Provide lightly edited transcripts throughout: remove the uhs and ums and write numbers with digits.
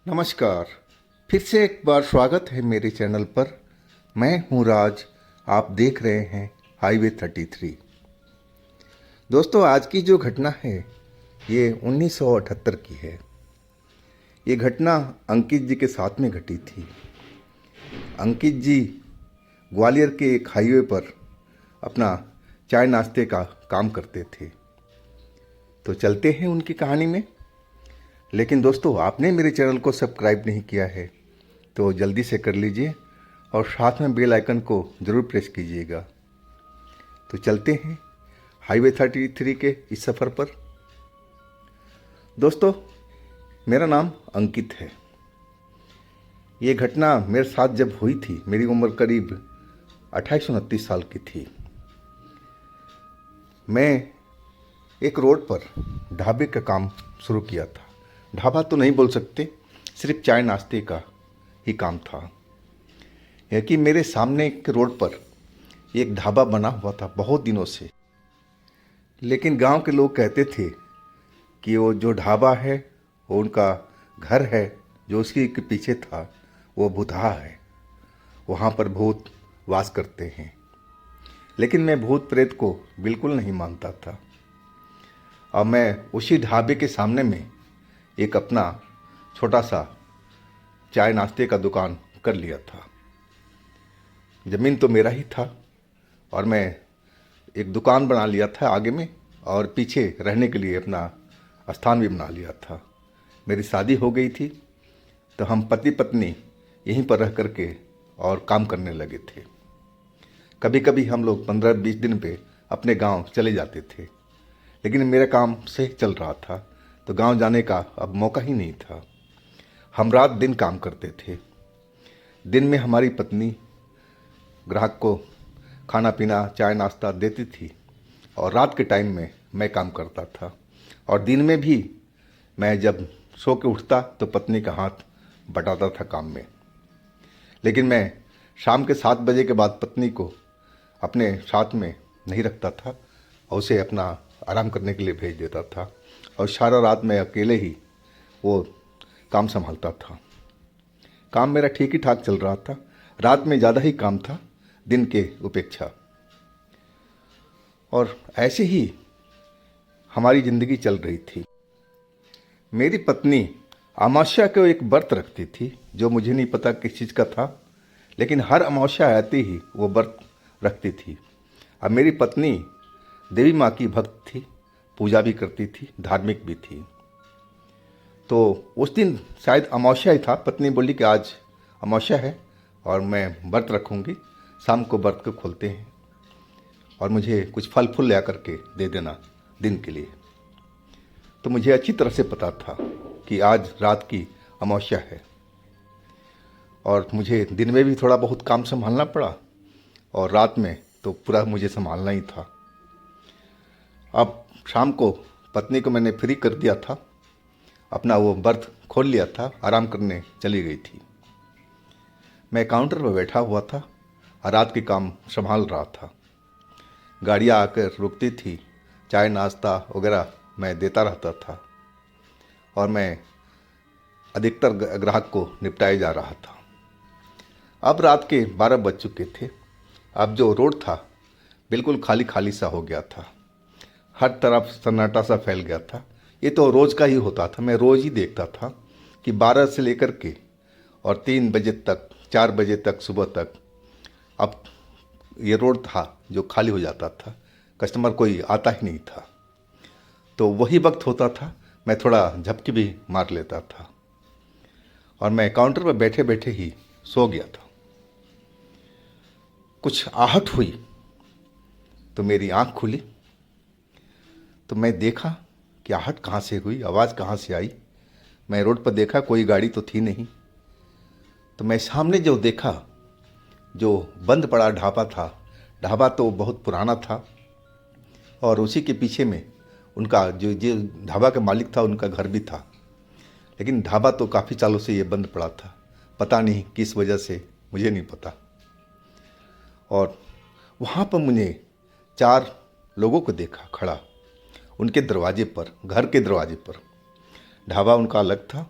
नमस्कार। फिर से एक बार स्वागत है मेरे चैनल पर। मैं हूं राज। आप देख रहे हैं हाईवे 33। दोस्तों, आज की जो घटना है ये 1978 की है। ये घटना अंकित जी के साथ में घटी थी। अंकित जी ग्वालियर के एक हाईवे पर अपना चाय नाश्ते का काम करते थे। तो चलते हैं उनकी कहानी में। लेकिन दोस्तों, आपने मेरे चैनल को सब्सक्राइब नहीं किया है तो जल्दी से कर लीजिए और साथ में बेल आइकन को ज़रूर प्रेस कीजिएगा। तो चलते हैं हाईवे 33 के इस सफ़र पर। दोस्तों, मेरा नाम अंकित है। ये घटना मेरे साथ जब हुई थी, मेरी उम्र करीब 28-29 साल की थी। मैं एक रोड पर ढाबे का काम शुरू किया था। ढाबा तो नहीं बोल सकते, सिर्फ चाय नाश्ते का ही काम था। यह कि मेरे सामने के रोड पर एक ढाबा बना हुआ था बहुत दिनों से। लेकिन गांव के लोग कहते थे कि वो जो ढाबा है वो उनका घर है, जो उसके के पीछे था वो भूतहा है, वहाँ पर भूत वास करते हैं। लेकिन मैं भूत प्रेत को बिल्कुल नहीं मानता था। और मैं उसी ढाबे के सामने में एक अपना छोटा सा चाय नाश्ते का दुकान कर लिया था। ज़मीन तो मेरा ही था और मैं एक दुकान बना लिया था आगे में, और पीछे रहने के लिए अपना स्थान भी बना लिया था। मेरी शादी हो गई थी तो हम पति पत्नी यहीं पर रह कर के और काम करने लगे थे। कभी कभी हम लोग 15-20 दिन पे अपने गांव चले जाते थे, लेकिन मेरा काम सही चल रहा था तो गांव जाने का अब मौका ही नहीं था। हम रात दिन काम करते थे। दिन में हमारी पत्नी ग्राहक को खाना पीना चाय नाश्ता देती थी और रात के टाइम में मैं काम करता था। और दिन में भी मैं जब सो के उठता तो पत्नी का हाथ बटाता था काम में। लेकिन मैं शाम के 7 बजे के बाद पत्नी को अपने साथ में नहीं रखता था और उसे अपना आराम करने के लिए भेज देता था, और सारा रात मैं अकेले ही वो काम संभालता था। काम मेरा ठीक ही ठाक चल रहा था। रात में ज़्यादा ही काम था दिन के उपेक्षा। और ऐसे ही हमारी ज़िंदगी चल रही थी। मेरी पत्नी अमावस्या को एक व्रत रखती थी, जो मुझे नहीं पता किस चीज़ का था, लेकिन हर अमावस्या आते ही वो व्रत रखती थी। अब मेरी पत्नी देवी माँ की भक्त थी, पूजा भी करती थी, धार्मिक भी थी। तो उस दिन शायद अमावस्या ही था। पत्नी बोली कि आज अमावस्या है और मैं व्रत रखूँगी, शाम को व्रत को खोलते हैं और मुझे कुछ फल फूल ला करके दे देना दिन के लिए। तो मुझे अच्छी तरह से पता था कि आज रात की अमावस्या है और मुझे दिन में भी थोड़ा बहुत काम संभालना पड़ा और रात में तो पूरा मुझे संभालना ही था। अब शाम को पत्नी को मैंने फ्री कर दिया था, अपना वो बर्थ खोल लिया था, आराम करने चली गई थी। मैं काउंटर पर बैठा हुआ था और रात के काम संभाल रहा था। गाड़ियाँ आकर रुकती थी, चाय नाश्ता वगैरह मैं देता रहता था और मैं अधिकतर ग्राहक को निपटाए जा रहा था। अब रात के 12 बज चुके थे। अब जो रोड था बिल्कुल खाली खाली सा हो गया था, हर तरफ सन्नाटा सा फैल गया था। ये तो रोज़ का ही होता था, मैं रोज़ ही देखता था कि 12 से लेकर के और 3 बजे तक, 4 बजे तक, सुबह तक अब ये रोड था जो खाली हो जाता था, कस्टमर कोई आता ही नहीं था। तो वही वक्त होता था मैं थोड़ा झपकी भी मार लेता था और मैं काउंटर पर बैठे बैठे ही सो गया था। कुछ आहट हुई तो मेरी आँख खुली तो मैं देखा कि आहट कहाँ से हुई, आवाज़ कहाँ से आई। मैं रोड पर देखा, कोई गाड़ी तो थी नहीं। तो मैं सामने जो देखा, जो बंद पड़ा ढाबा था, ढाबा तो बहुत पुराना था और उसी के पीछे में उनका जो ढाबा का मालिक था उनका घर भी था। लेकिन ढाबा तो काफ़ी सालों से ये बंद पड़ा था, पता नहीं किस वजह से, मुझे नहीं पता। और वहाँ पर मुझे 4 लोगों को देखा खड़ा उनके दरवाजे पर, घर के दरवाजे पर। ढाबा उनका अलग था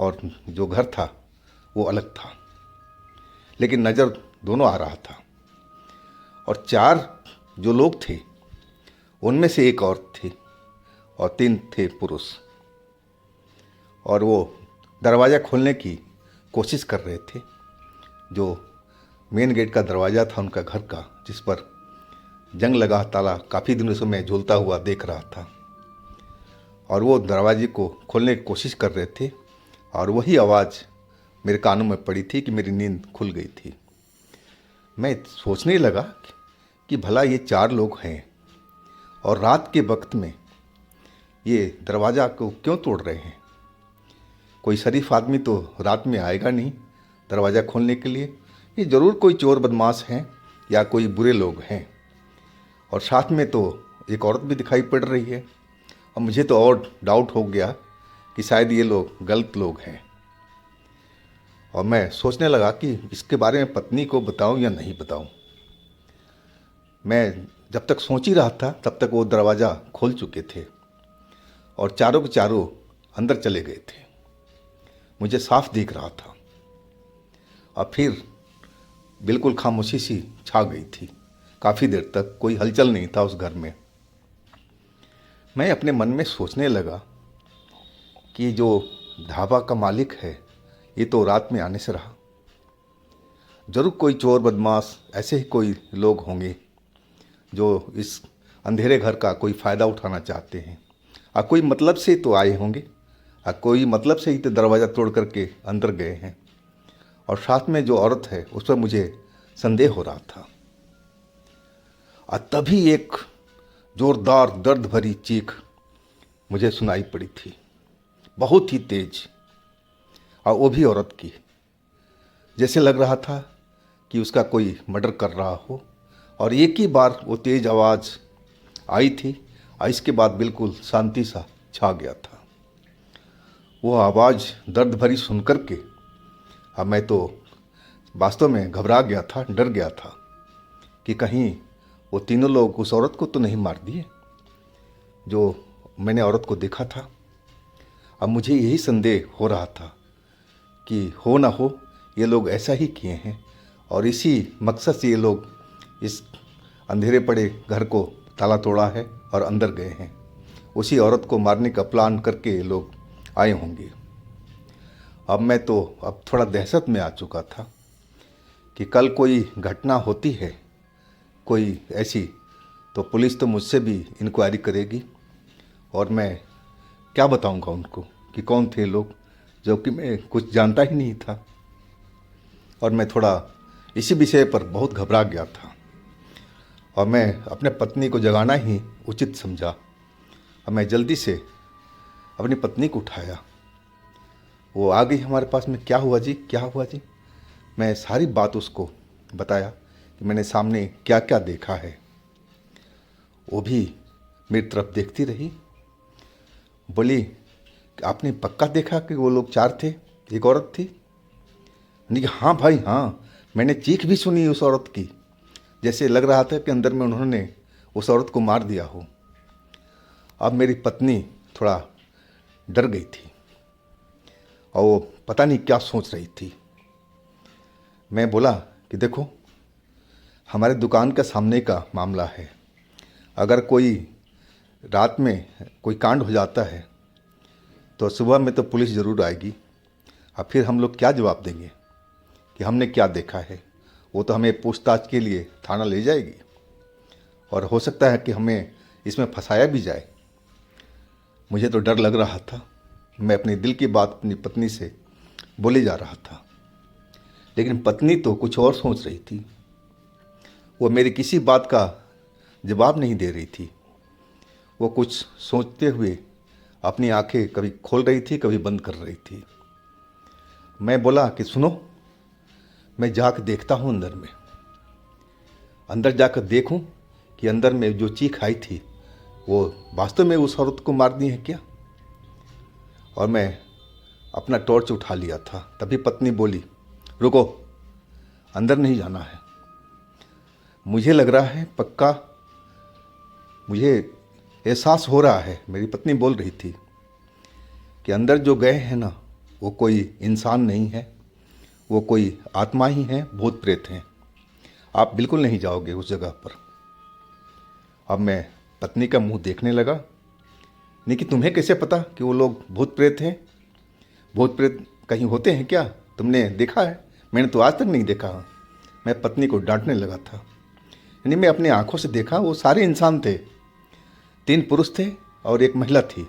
और जो घर था वो अलग था, लेकिन नज़र दोनों आ रहा था। और 4 जो लोग थे उनमें से एक औरत थी और 3 थे पुरुष, और वो दरवाज़ा खोलने की कोशिश कर रहे थे। जो मेन गेट का दरवाज़ा था उनका घर का, जिस पर जंग लगा ताला काफ़ी दिनों से मैं झूलता हुआ देख रहा था, और वो दरवाजे को खोलने की कोशिश कर रहे थे, और वही आवाज़ मेरे कानों में पड़ी थी कि मेरी नींद खुल गई थी। मैं सोचने लगा कि भला ये 4 लोग हैं और रात के वक्त में ये दरवाज़ा को क्यों तोड़ रहे हैं। कोई शरीफ आदमी तो रात में आएगा नहीं दरवाज़ा खोलने के लिए। ये ज़रूर कोई चोर बदमाश हैं या कोई बुरे लोग हैं। और साथ में तो एक औरत भी दिखाई पड़ रही है, और मुझे तो और डाउट हो गया कि शायद ये लोग गलत लोग हैं। और मैं सोचने लगा कि इसके बारे में पत्नी को बताऊं या नहीं बताऊं। मैं जब तक सोच ही रहा था तब तक वो दरवाज़ा खोल चुके थे और चारों के चारों अंदर चले गए थे। मुझे साफ दिख रहा था। और फिर बिल्कुल खामोशी सी छा गई थी। काफ़ी देर तक कोई हलचल नहीं था उस घर में। मैं अपने मन में सोचने लगा कि जो ढाबा का मालिक है ये तो रात में आने से रहा। ज़रूर कोई चोर बदमाश ऐसे ही कोई लोग होंगे जो इस अंधेरे घर का कोई फ़ायदा उठाना चाहते हैं, और कोई मतलब से तो आए होंगे, और कोई मतलब से ही तो दरवाज़ा तोड़ करके अंदर गए हैं। और साथ में जो औरत है उस पर मुझे संदेह हो रहा था। और तभी एक ज़ोरदार दर्द भरी चीख मुझे सुनाई पड़ी थी, बहुत ही तेज, और वो भी औरत की। जैसे लग रहा था कि उसका कोई मर्डर कर रहा हो। और एक ही बार वो तेज आवाज़ आई थी, और इसके बाद बिल्कुल शांति सा छा गया था। वो आवाज़ दर्द भरी सुन कर के अब मैं तो वास्तव में घबरा गया था, डर गया था कि कहीं वो तीनों लोग उस औरत को तो नहीं मार दिए जो मैंने औरत को देखा था। अब मुझे यही संदेह हो रहा था कि हो ना हो ये लोग ऐसा ही किए हैं, और इसी मकसद से ये लोग इस अंधेरे पड़े घर को ताला तोड़ा है और अंदर गए हैं। उसी औरत को मारने का प्लान करके ये लोग आए होंगे। अब मैं तो थोड़ा दहशत में आ चुका था कि कल कोई घटना होती है कोई ऐसी, तो पुलिस तो मुझसे भी इंक्वायरी करेगी, और मैं क्या बताऊंगा उनको कि कौन थे लोग, जो कि मैं कुछ जानता ही नहीं था। और मैं थोड़ा इसी विषय पर बहुत घबरा गया था, और मैं अपने पत्नी को जगाना ही उचित समझा। और मैं जल्दी से अपनी पत्नी को उठाया। वो आ गई हमारे पास में। क्या हुआ जी, क्या हुआ जी? मैं सारी बात उसको बताया कि मैंने सामने क्या क्या देखा है। वो भी मेरी तरफ देखती रही, बोली कि आपने पक्का देखा कि वो लोग 4 थे, एक औरत थी? नहीं, हाँ भाई हाँ, मैंने चीख भी सुनी उस औरत की, जैसे लग रहा था कि अंदर में उन्होंने उस औरत को मार दिया हो। अब मेरी पत्नी थोड़ा डर गई थी और वो पता नहीं क्या सोच रही थी। मैं बोला कि देखो, हमारे दुकान का सामने का मामला है। अगर कोई रात में कोई कांड हो जाता है तो सुबह में तो पुलिस ज़रूर आएगी, और फिर हम लोग क्या जवाब देंगे कि हमने क्या देखा है। वो तो हमें पूछताछ के लिए थाना ले जाएगी, और हो सकता है कि हमें इसमें फंसाया भी जाए। मुझे तो डर लग रहा था। मैं अपने दिल की बात अपनी पत्नी से बोले जा रहा था, लेकिन पत्नी तो कुछ और सोच रही थी। वो मेरी किसी बात का जवाब नहीं दे रही थी। वो कुछ सोचते हुए अपनी आंखें कभी खोल रही थी, कभी बंद कर रही थी। मैं बोला कि सुनो, मैं जाकर देखता हूँ अंदर में। अंदर जाकर देखूं कि अंदर में जो चीख आई थी वो वास्तव में उस औरत को मार दी है क्या। और मैं अपना टॉर्च उठा लिया था। तभी पत्नी बोली, रुको, अंदर नहीं जाना है। मुझे लग रहा है पक्का, मुझे एहसास हो रहा है, मेरी पत्नी बोल रही थी कि अंदर जो गए हैं ना वो कोई इंसान नहीं है, वो कोई आत्मा ही है, भूत प्रेत हैं। आप बिल्कुल नहीं जाओगे उस जगह पर। अब मैं पत्नी का मुंह देखने लगा। नहीं कि तुम्हें कैसे पता कि वो लोग भूत प्रेत हैं? भूत प्रेत कहीं होते हैं क्या? तुमने देखा है? मैंने तो आज तक नहीं देखा। मैं पत्नी को डांटने लगा था। यानी मैं अपनी आंखों से देखा, वो सारे इंसान थे। 3 पुरुष थे और 1 महिला थी।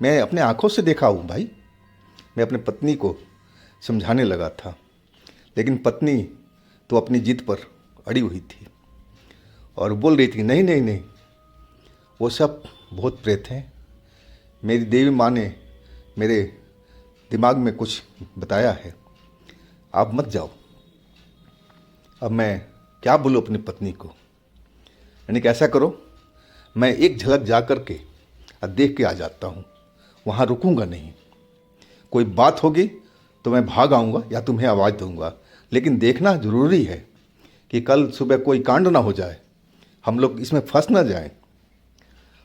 मैं अपने आंखों से देखा हूँ भाई। मैं अपनी पत्नी को समझाने लगा था, लेकिन पत्नी तो अपनी जिद पर अड़ी हुई थी और बोल रही थी नहीं नहीं नहीं, वो सब भूत प्रेत हैं। मेरी देवी माँ ने मेरे दिमाग में कुछ बताया है, आप मत जाओ। अब मैं क्या बोलूँ अपनी पत्नी को? यानी कि ऐसा करो, मैं एक झलक जा कर के देख के आ जाता हूँ, वहाँ रुकूंगा नहीं। कोई बात होगी तो मैं भाग आऊँगा या तुम्हें आवाज़ दूंगा, लेकिन देखना ज़रूरी है कि कल सुबह कोई कांड ना हो जाए, हम लोग इसमें फंस ना जाएं।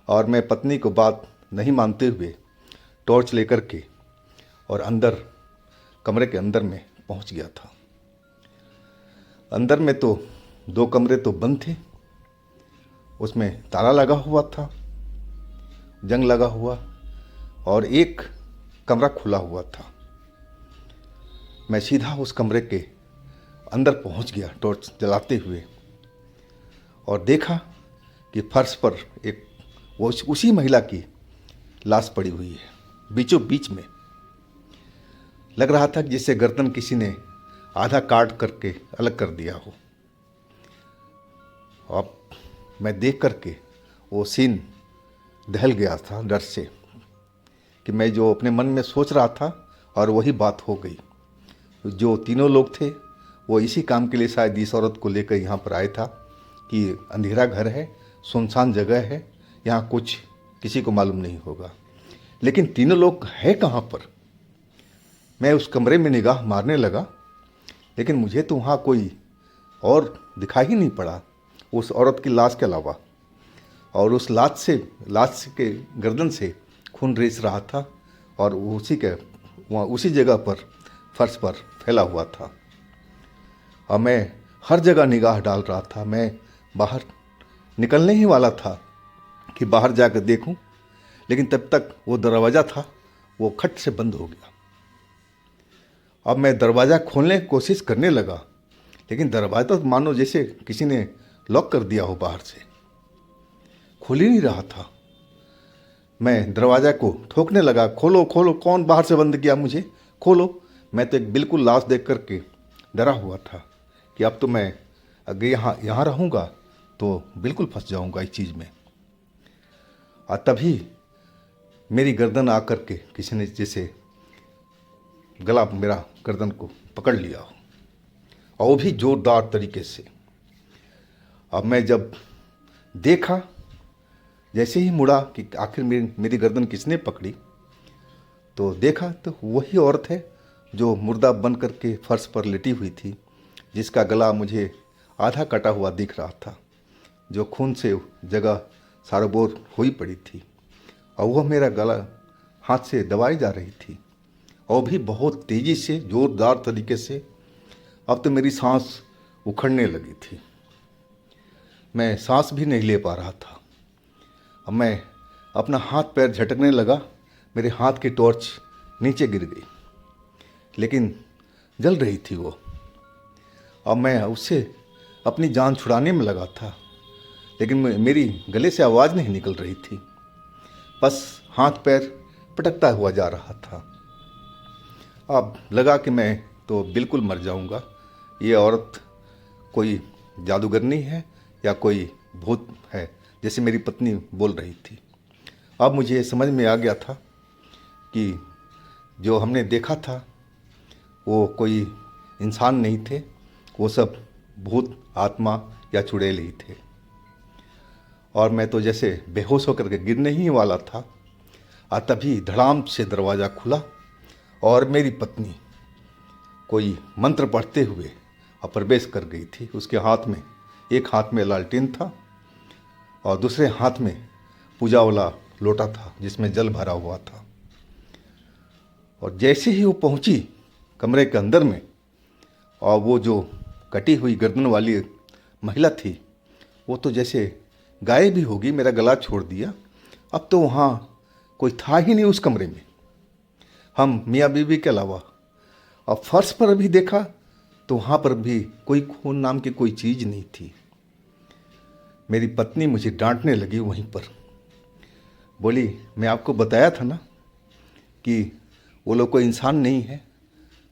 और मैं पत्नी को बात नहीं मानते हुए टॉर्च लेकर के और अंदर कमरे के अंदर में पहुंच गया था। अंदर में तो 2 कमरे तो बंद थे, उसमें ताला लगा हुआ था, जंग लगा हुआ, और एक कमरा खुला हुआ था। मैं सीधा उस कमरे के अंदर पहुंच गया टॉर्च जलाते हुए, और देखा कि फर्श पर एक वो उसी महिला की लाश पड़ी हुई है, बीचों बीच में। लग रहा था कि जिससे गर्दन किसी ने आधा काट करके अलग कर दिया हो। अब मैं देख करके वो सीन दहल गया था डर से कि मैं जो अपने मन में सोच रहा था और वही बात हो गई। जो तीनों लोग थे वो इसी काम के लिए शायद इस औरत को लेकर यहाँ पर आए था कि अंधेरा घर है, सुनसान जगह है, यहाँ कुछ किसी को मालूम नहीं होगा। लेकिन तीनों लोग हैं कहाँ पर? मैं उस कमरे में निगाह मारने लगा, लेकिन मुझे तो वहाँ कोई और दिखाई ही नहीं पड़ा उस औरत की लाश के अलावा। और उस लाश के गर्दन से खून रिस रहा था और उसी जगह पर फर्श पर फैला हुआ था। और मैं हर जगह निगाह डाल रहा था। मैं बाहर निकलने ही वाला था कि बाहर जाकर देखूं, लेकिन तब तक वो दरवाज़ा था वो खट से बंद हो गया। अब मैं दरवाज़ा खोलने की कोशिश करने लगा, लेकिन दरवाज़ा तो मानो जैसे किसी ने लॉक कर दिया हो, बाहर से खुल ही नहीं रहा था। मैं दरवाज़ा को ठोकने लगा, खोलो खोलो, कौन बाहर से बंद किया मुझे, खोलो। मैं तो एक बिल्कुल लाश देख करके डरा हुआ था कि अब तो मैं अगर यहाँ रहूँगा तो बिल्कुल फंस जाऊँगा इस चीज़ में। और तभी मेरी गर्दन आकर के किसी ने जैसे गला मेरा गर्दन को पकड़ लिया हो, और वो भी जोरदार तरीके से। अब मैं जब देखा, जैसे ही मुड़ा कि आखिर मेरी गर्दन किसने पकड़ी, तो देखा तो वही औरत है जो मुर्दा बन करके फर्श पर लेटी हुई थी, जिसका गला मुझे आधा कटा हुआ दिख रहा था, जो खून से जगह सारोबोर हुई पड़ी थी, और वह मेरा गला हाथ से दबाई जा रही थी, और भी बहुत तेज़ी से, ज़ोरदार तरीके से। अब तो मेरी सांस उखड़ने लगी थी, मैं सांस भी नहीं ले पा रहा था। अब मैं अपना हाथ पैर झटकने लगा, मेरे हाथ की टॉर्च नीचे गिर गई, लेकिन जल रही थी वो। अब मैं उससे अपनी जान छुड़ाने में लगा था, लेकिन मेरी गले से आवाज़ नहीं निकल रही थी, बस हाथ पैर पटकता हुआ जा रहा था। अब लगा कि मैं तो बिल्कुल मर जाऊंगा। ये औरत कोई जादूगरनी है या कोई भूत है, जैसे मेरी पत्नी बोल रही थी। अब मुझे समझ में आ गया था कि जो हमने देखा था वो कोई इंसान नहीं थे, वो सब भूत, आत्मा या चुड़ैल ही थे। और मैं तो जैसे बेहोश होकर के गिरने ही वाला था, और तभी धड़ाम से दरवाज़ा खुला और मेरी पत्नी कोई मंत्र पढ़ते हुए प्रवेश कर गई थी। उसके हाथ में, एक हाथ में लालटेन था और दूसरे हाथ में पूजा वाला लोटा था जिसमें जल भरा हुआ था। और जैसे ही वो पहुंची कमरे के अंदर में, और वो जो कटी हुई गर्दन वाली महिला थी वो तो जैसे गायब ही होगी, मेरा गला छोड़ दिया। अब तो वहाँ कोई था ही नहीं उस कमरे में, हम मियाँ बीवी के अलावा। और फर्श पर भी देखा तो वहाँ पर भी कोई खून नाम की कोई चीज़ नहीं थी। मेरी पत्नी मुझे डांटने लगी वहीं पर, बोली मैं आपको बताया था ना कि वो लोग कोई इंसान नहीं है,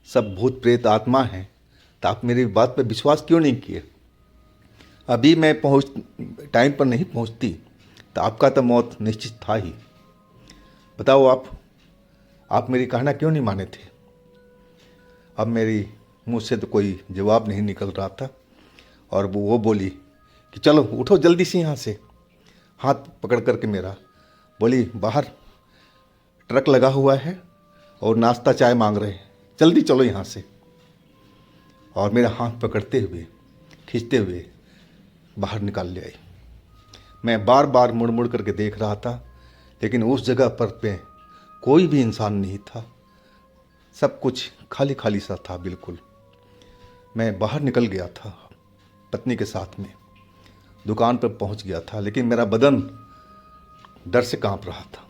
सब भूत प्रेत आत्मा है, तो आप मेरी बात पर विश्वास क्यों नहीं किए? अभी मैं टाइम पर नहीं पहुंचती तो आपका तो मौत निश्चित था ही। बताओ आप मेरी कहना क्यों नहीं माने थे? अब मेरी मुँह से तो कोई जवाब नहीं निकल रहा था, और वो बोली कि चलो उठो जल्दी से यहाँ से, हाथ पकड़ करके मेरा बोली बाहर ट्रक लगा हुआ है और नाश्ता चाय मांग रहे हैं, जल्दी चलो यहाँ से। और मेरा हाथ पकड़ते हुए खींचते हुए बाहर निकाल ले आई। मैं बार बार मुड़ मुड़ करके देख रहा था, लेकिन उस जगह पर पे कोई भी इंसान नहीं था, सब कुछ खाली खाली सा था बिल्कुल। मैं बाहर निकल गया था पत्नी के साथ में, दुकान पर पहुंच गया था, लेकिन मेरा बदन डर से कांप रहा था।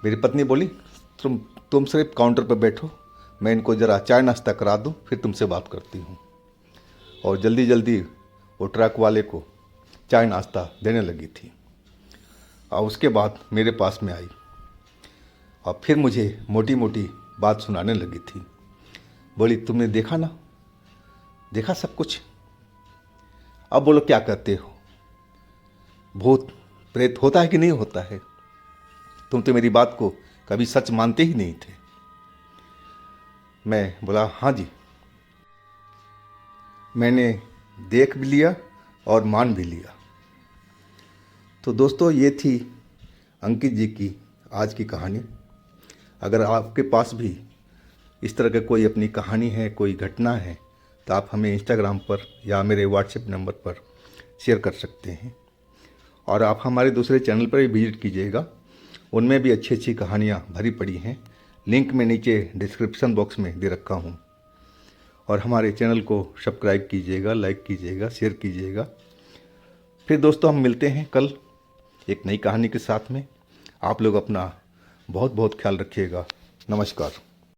मेरी पत्नी बोली तुम सिर्फ काउंटर पर बैठो, मैं इनको ज़रा चाय नाश्ता करा दूं, फिर तुमसे बात करती हूँ। और जल्दी जल्दी वो ट्रक वाले को चाय नाश्ता देने लगी थी, और उसके बाद मेरे पास में आई और फिर मुझे मोटी मोटी बात सुनाने लगी थी। बोली तुमने देखा ना, देखा सब कुछ, अब बोलो क्या कहते हो, भूत प्रेत होता है कि नहीं होता है? तुम तो मेरी बात को कभी सच मानते ही नहीं थे। मैं बोला हाँ जी, मैंने देख भी लिया और मान भी लिया। तो दोस्तों ये थी अंकित जी की आज की कहानी। अगर आपके पास भी इस तरह का कोई अपनी कहानी है, कोई घटना है, तो आप हमें इंस्टाग्राम पर या मेरे व्हाट्सएप नंबर पर शेयर कर सकते हैं। और आप हमारे दूसरे चैनल पर भी विजिट कीजिएगा, उनमें भी अच्छी अच्छी कहानियाँ भरी पड़ी हैं। लिंक मैं नीचे डिस्क्रिप्शन बॉक्स में दे रखा हूँ। और हमारे चैनल को सब्सक्राइब कीजिएगा, लाइक कीजिएगा, शेयर कीजिएगा। फिर दोस्तों हम मिलते हैं कल एक नई कहानी के साथ में। आप लोग अपना बहुत बहुत ख्याल रखिएगा। नमस्कार।